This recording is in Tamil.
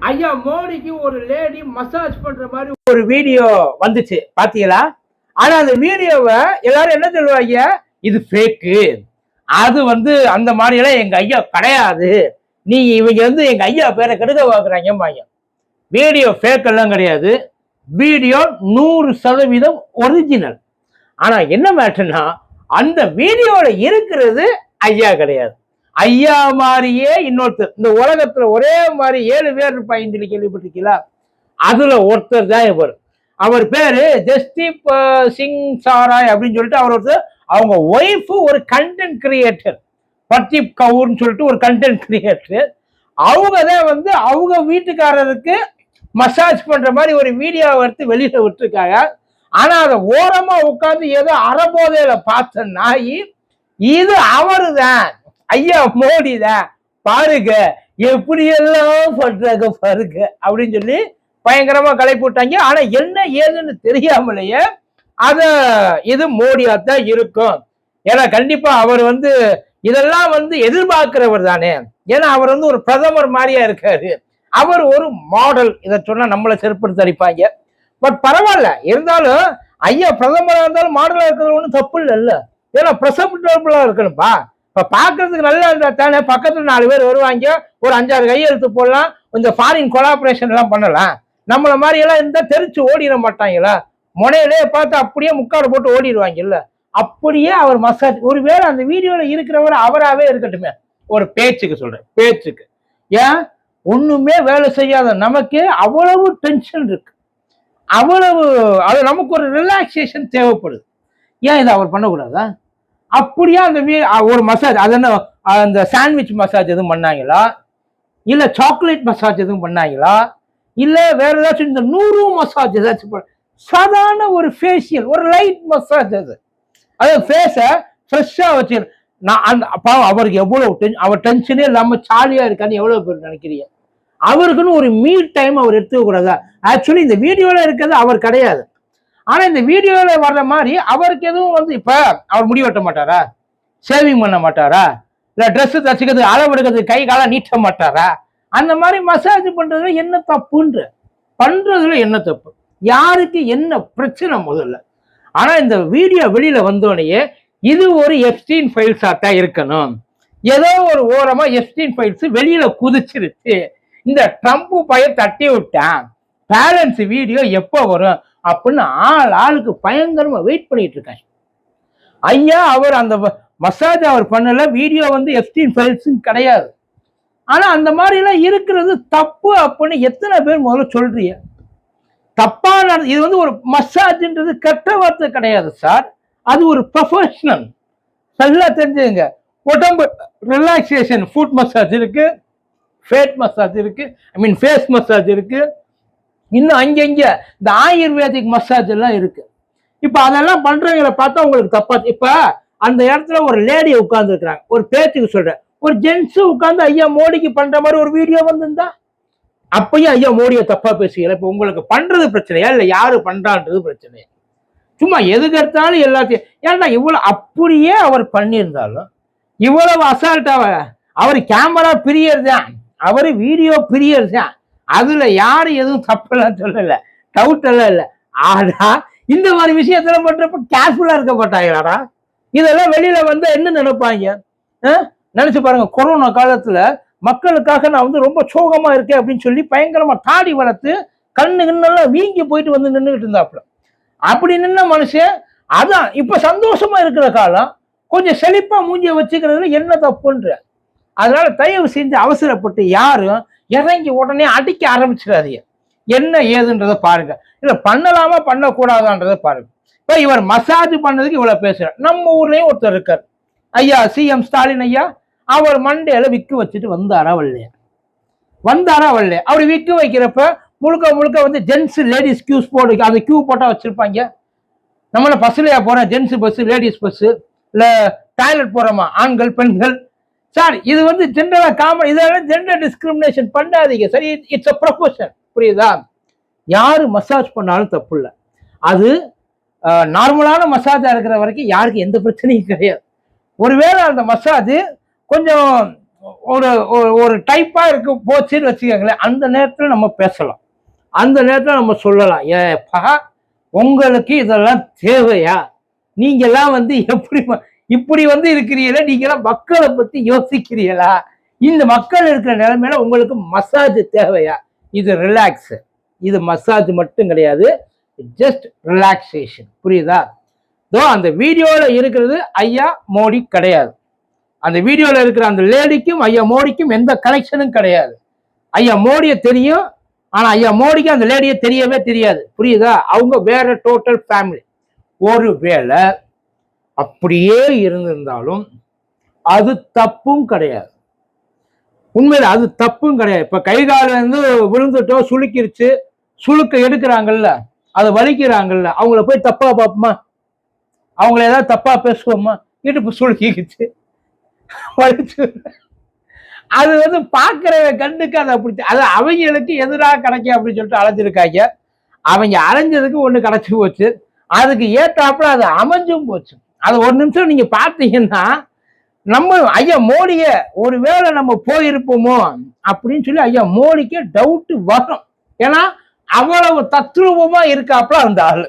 ஐயா மோடிக்கு ஒரு லேடி மசாஜ் பண்ற மாதிரி ஒரு வீடியோ வந்துச்சு பாத்தீங்களா? ஆனா அந்த வீடியோவை எல்லாரும் என்ன சொல்லுவாங்க, இது ஃபேக்கு, அது அந்த மாதிரி எல்லாம் எங்க ஐயா கிடையாது, நீ இவங்க எங்க ஐயா பேரை கெடுக்க பாக்குறாங்க. வீடியோ ஃபேக் எல்லாம் கிடையாது, வீடியோ 100% ஒரிஜினல். ஆனா என்ன மேட்டர்னா, அந்த வீடியோல இருக்கிறது ஐயா கிடையாது. ஐயா மாதிரியே இன்னொருத்தர் இந்த உலகத்துல ஒரே மாதிரி 7 பேர் இருப்பாங்க சொல்லி கேள்விப்பட்டிருக்கீங்களா? அதுல ஒருத்தர் தான் இவர். அவர் பேரு ஜஸ்தீப் சிங் சாராய் அப்படின்னு சொல்லிட்டு அவர் ஒருத்தர். அவங்க ஒய்ஃப் ஒரு கண்டென்ட் கிரியேட்டர், பர்தீப் கவுர்னு சொல்லிட்டு ஒரு கண்டென்ட் கிரியேட்டர். அவங்க தான் அவங்க வீட்டுக்காரருக்கு மசாஜ் பண்ற மாதிரி ஒரு வீடியோவை எடுத்து வெளியில விட்டுருக்காங்க. ஆனா அதை ஓரமா உட்காந்து ஏதோ அறபோதையில பார்த்த நாய் இது அவரு தான், ஐயா மோடி தான், பாருங்க எப்படி எல்லாம் பண்றாங்க பாருங்க அப்படின்னு சொல்லி பயங்கரமா கலைப்பு விட்டாங்க. ஆனா என்ன ஏதுன்னு தெரியாமலேயே அத இது மோடியா தான் இருக்கும். ஏன்னா கண்டிப்பா அவர் இதெல்லாம் எதிர்பார்க்கிறவர் தானே. ஏன்னா அவர் ஒரு பிரதமர் மாதிரியா இருக்காரு, அவர் ஒரு மாடல். இதை சொன்னா நம்மளை செருப்படுத்தி அடிப்பாங்க. பட் பரவாயில்ல, இருந்தாலும் ஐயா பிரதமரா இருந்தாலும் மாடலா இருக்கிறது ஒன்றும் தப்பு இல்லைல்ல. ஏன்னா பிரசன்டபிளா இருக்கணும்பா. இப்ப பாக்குறதுக்கு நல்லா இருந்தா தானே பக்கத்துல 4 பேர் வருவாங்க, ஒரு 5-6 கையெழுத்து போடலாம், கொஞ்சம் ஃபாரின் கொலாபரேஷன் எல்லாம் பண்ணலாம். நம்மள மாதிரி எல்லாம் இருந்தா தெரிச்சு ஓடிட மாட்டாங்களா? முனையிலே பார்த்து அப்படியே முக்காடு போட்டு ஓடிடுவாங்க இல்ல. அப்படியே அவர் மசாஜ், ஒருவேளை அந்த வீடியோல இருக்கிறவர் அவராகவே இருக்கட்டுமே, ஒரு பேச்சுக்கு சொல்றேன், பேச்சுக்கு. ஏன் ஒண்ணுமே வேலை செய்யாத நமக்கு அவ்வளவு டென்ஷன் இருக்கு, அவ்வளவு அது நமக்கு ஒரு ரிலாக்ஸேஷன் தேவைப்படுது. ஏன் இதை அவர் பண்ணக்கூடாதா? அப்படியே அந்த ஒரு மசாஜ், அது என்ன அந்த சாண்ட்விச் மசாஜ் எதுவும் பண்ணாங்களா, இல்ல சாக்லேட் மசாஜ் எதுவும் பண்ணாங்களா, இல்ல வேற ஏதாச்சும் இந்த 100 மசாஜ் ஏதாச்சும், சாதாரண ஒரு ஃபேஷியல், ஒரு லைட் மசாஜ். அது ஃபேஸ ஃப்ரெஷ்ஷா வச்சு நான் அந்த அவருக்கு எவ்வளவு அவர் டென்ஷனே இல்லாம ஜாலியா இருக்கான்னு எவ்வளவு பேர் நினைக்கிறீங்க? அவருக்குன்னு ஒரு மீட் டைம் அவர் எடுத்துக்க கூடாதா? ஆக்சுவலி இந்த வீடியோல இருக்கிறது அவர் கிடையாது. ஆனா இந்த வீடியோல வர்ற மாதிரி அவருக்கு எதுவும் இப்ப அவர் முடி வெட்ட மாட்டாரா, சேவிங் பண்ண மாட்டாரா, இல்ல ட்ரெஸ் தச்சுக்கிறது அளவு எடுக்கிறது கை காலம் நீட்ட மாட்டாரா? அந்த மாதிரி மசாஜ் பண்றதுல என்ன தப்புன்ற, பண்றதுல என்ன தப்பு, யாருக்கு என்ன பிரச்சனை முதல்ல? ஆனா இந்த வீடியோ வெளியில வந்தோடனே இது ஒரு எப்ஸ்டீன் ஃபைல்ஸா தான் இருக்கணும். ஏதோ ஒரு ஓரமா எப்ஸ்டீன் ஃபைல்ஸ் வெளியில குதிச்சிருச்சு, இந்த ட்ரம்ப் பையன் தட்டி விட்டான், பேலன்ஸ் வீடியோ எப்போ வரும் அப்படின்னு ஆளுக்கு பயங்கரமா வெயிட் பண்ணிட்டு இருக்காங்க. ஐயா அவர் அந்த மசாஜ் அவர் பண்ணல, வீடியோ எப்ஸ்டீன் ஃபைல்ஸ் கிடையாது. ஆனா அந்த மாதிரி எல்லாம் இருக்கிறது தப்பு அப்படின்னு எத்தனை பேர் முதல்ல சொல்றீங்க? தப்பான இது ஒரு மசாஜ்ன்றது கெட்ட வார்த்தை கிடையாது சார், அது ஒரு ப்ரொஃபஷனல். நல்லா தெரிஞ்சுங்க. உடம்பு ரிலாக்ஸேஷன் ஃபுட் மசாஜ் இருக்கு, ஃபேட் மசாஜ் இருக்கு, ஐ மீன் ஃபேஸ் மசாஜ் இருக்கு, இன்னும் அங்கங்க இந்த ஆயுர்வேதிக் மசாஜ் எல்லாம் இருக்கு. இப்ப அதெல்லாம் பண்றவங்களை பார்த்தா உங்களுக்கு தப்பா? இப்ப அந்த இடத்துல ஒரு லேடி உட்கார்ந்து இருக்கிறாங்க, ஒரு பேச்சுக்கு சொல்றேன், ஒரு ஜென்ஸ் உட்கார்ந்து ஐயா மோடிக்கு பண்ற மாதிரி ஒரு வீடியோ வந்திருந்தா அப்பயும் ஐயா மோடியை தப்பா பேசுகிறேன். இப்ப உங்களுக்கு பண்றது பிரச்சனையா இல்ல யாரு பண்றான்றது பிரச்சனையா? சும்மா எதுக்கு எடுத்தாலும் எல்லாத்தையும் ஏன்னா இவ்வளவு அப்படியே அவர் பண்ணியிருந்தாலும் இவ்வளவு அசால்ட்டாவ, அவர் கேமரா பிரியர் தான், அவரு வீடியோ பிரியர் தான், அதுல யாரு எதுவும் தப்பெல்லாம் சொல்லல, டவுட் எல்லாம் இல்லை. ஆனா இந்த மாதிரி விஷயத்துல பண்றப்ப கேர்ஃபுல்லா இருக்க மாட்டாங்களாடா? இதெல்லாம் வெளியில என்ன நினைப்பாங்க நினைச்சு பாருங்க. கொரோனா காலத்துல மக்களுக்காக நான் ரொம்ப சோகமா இருக்கேன் அப்படின்னு சொல்லி பயங்கரமா தாடி வளர்த்து கண்ணுலாம் வீங்கி போயிட்டு நின்றுட்டு இருந்தாப்புல. அப்படி நின்ன மனுஷன் அதான் இப்ப சந்தோஷமா இருக்கிற காலம், கொஞ்சம் செழிப்பா மூஞ்சிய வச்சுக்கிறதுல என்ன தப்புன்ற. அதனால தயவு செஞ்சு அவசரப்பட்டு யாரும் இறங்கி உடனே அடிக்க ஆரம்பிச்சிடாதீங்க. என்ன ஏதுன்றதை பாருங்க, இல்ல பண்ணலாமா பண்ணக்கூடாதான்றதை பாருங்க. இப்ப இவர் மசாஜ் பண்ணதுக்கு இவ்வளவு பேசுறார். நம்ம ஊர்லயும் ஒருத்தர் இருக்கார், ஐயா சிஎம் ஸ்டாலின் ஐயா. அவர் மண்டையில விக்கு வச்சுட்டு வந்தாரா வரலையா? அவர் விக்கு வைக்கிறப்ப முழுக்க முழுக்க ஜென்ஸ் லேடிஸ் கியூஸ் போர்டு, அந்த கியூ போட்டா வச்சிருப்பாங்க. நம்மள பஸ்லயா போறோம், ஜென்ஸ் பஸ் லேடிஸ் பஸ், இல்ல டாய்லெட் போறோமா ஆண்கள் பெண்கள். சார் இது ஜென்ரலா காமன், இதெல்லாம் ஜெண்டர் டிஸ்கிரிமினேஷன் பண்ணாதீங்க. சரி, இட்ஸ் அ ப்ரொஃபஷன், புரியுதா? யாரு மசாஜ் பண்ணாலும் தப்பு இல்லை. அது நார்மலான மசாஜா இருக்கிற வரைக்கும் யாருக்கு எந்த பிரச்சனையும் கிடையாது. ஒருவேளை அந்த மசாஜ் கொஞ்சம் ஒரு ஒரு டைப்பா இருக்கு போச்சுன்னு வச்சுக்கோங்களேன். அந்த நேரத்துல நம்ம பேசலாம், அந்த நேரத்துல நம்ம சொல்லலாம், ஏப்பா உங்களுக்கு இதெல்லாம் தேவையா? நீங்க எல்லாம் வந்து எப்படி இப்படி வந்து இருக்கிறீங்களா? நீங்க எல்லாம் மக்களை பத்தி யோசிக்கிறீங்களா? இந்த மக்கள் இருக்கிற நிலைமையில உங்களுக்கு மசாஜ் தேவையா? இது ரிலாக்ஸ், இது மசாஜ் மட்டும் கிடையாது, ஜஸ்ட் ரிலாக்ஸேஷன். புரியுதா? அந்த வீடியோல இருக்கிறது ஐயா மோடி கிடையாது. அந்த வீடியோல இருக்கிற அந்த லேடிக்கும் ஐயா மோடிக்கும் எந்த கனெக்ஷனும் கிடையாது. ஐயா மோடியை தெரியும், ஆனா ஐயா மோடிக்கு அந்த லேடியை தெரியவே தெரியாது. புரியுதா? அவங்க வேற டோட்டல் ஃபேமிலி. ஒருவேளை அப்படியே இருந்திருந்தாலும் அது தப்பும் கிடையாது. உண்மையில அது தப்பும் கிடையாது. இப்ப கை கால இருந்து விழுந்துட்டோ, சுளுக்கிருச்சு, சுளுக்க எடுக்கிறாங்கல்ல, அதை வலிக்கிறாங்கல்ல, அவங்கள போய் தப்பா பார்ப்போமா? அவங்கள ஏதாவது தப்பா பேசுவோமா? இடுப்பு சுளுக்கிக்குச்சு, வலிச்சு, அது வந்து பாக்குற கண்ணுக்கு அது அப்படி, அது அவங்களுக்கு எதிராக கிடைக்கும் அப்படின்னு சொல்லிட்டு அலைஞ்சிருக்காங்க. அவங்க அலைஞ்சதுக்கு ஒண்ணு கிடைச்சு போச்சு, அதுக்கு ஏற்றாப்புல அது அமைஞ்சும் போச்சு. அது ஒரு நிமிஷம் நீங்க பாத்தீங்கன்னா, நம்ம ஐயா மோடிய ஒருவேளை நம்ம போயிருப்போமோ அப்படின்னு சொல்லி ஐயா மோடிக்கு டவுட் வரும். ஏன்னா அவ்வளவு தத்ரூபமா இருக்காப்புல அந்த ஆளு.